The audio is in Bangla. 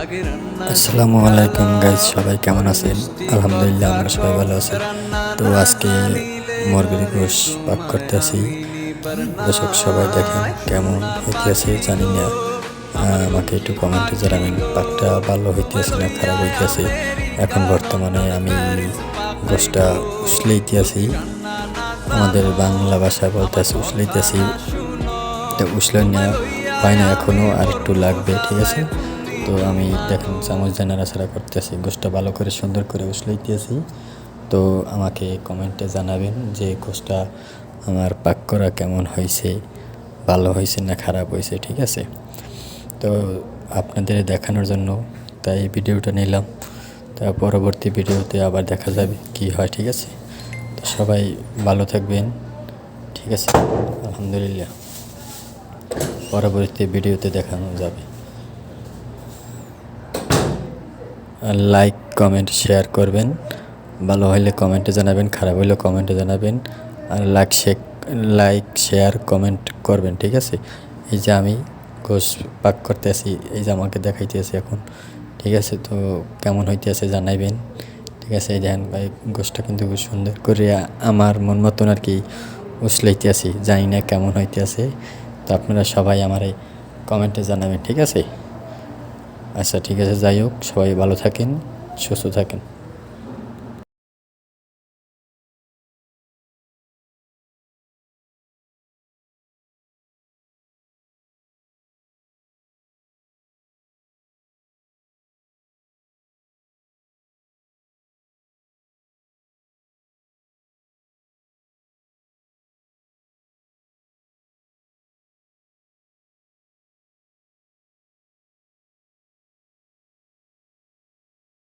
আসসালামু আলাইকুম গাইজ, সবাই কেমন আছেন? আলহামদুলিল্লাহ, আমরা সবাই ভালো আছি। তো আজকে মুরগির গোশ পাক করতে আছি। দর্শক সবাই দেখেন কেমন হইতেছে জানি না, আমাকে একটু কমেন্টে জানাবেন পাকটা ভালো হইতেছে না খারাপ হইতেছে। এখন বর্তমানে আমি গোশটা উসলাইতেছি, আমাদের বাংলা ভাষায় বলতে আছি উসলাইতেছি। তো উসলাই না হয় না এখনও, আর একটু লাগবে, ঠিক আছে। তো আমি দেখেন চামচ দিয়ে নাড়াচাড়া করতেছি, গোশটা ভালো করে সুন্দর করে উসলাইতেছি। তো আমাকে কমেন্টে জানাবেন যে গোশটা আমার পাক করা কেমন হয়েছে, ভালো হয়েছে না খারাপ হয়েছে, ঠিক আছে। তো আপনাদের দেখানোর জন্য তাই ভিডিওটা নিলাম। তা পরবর্তী ভিডিওতে আবার দেখা যাবে কি হয়, ঠিক আছে। তো সবাই ভালো থাকবেন, ঠিক আছে। আলহামদুলিল্লাহ, পরবর্তী ভিডিওতে দেখানো যাবে। লাইক কমেন্ট শেয়ার করবেন, ভালো হলে কমেন্টে জানাবেন, খারাপ হলে কমেন্টে জানাবেন। আর লাইক শেয়ার কমেন্ট করবেন, ঠিক আছে। এই যে আমি গোশ পাক করতে আসি, এই যে আমাকে দেখাইতে আছে এখন, ঠিক আছে। তো কেমন হইতে আছে জানাইবেন, ঠিক আছে। এই দেখেন ভাই, গোশটা কিন্তু খুব সুন্দর করে আমার মন মতন আর কি উসলাইতে আছি, জানি না কেমন হইতে আছে। তো আপনারা সবাই আমার এই কমেন্টে জানাবেন, ঠিক আছে। আচ্ছা ঠিক আছে, যাই হোক, সবাই ভালো থাকেন, সুস্থ থাকেন।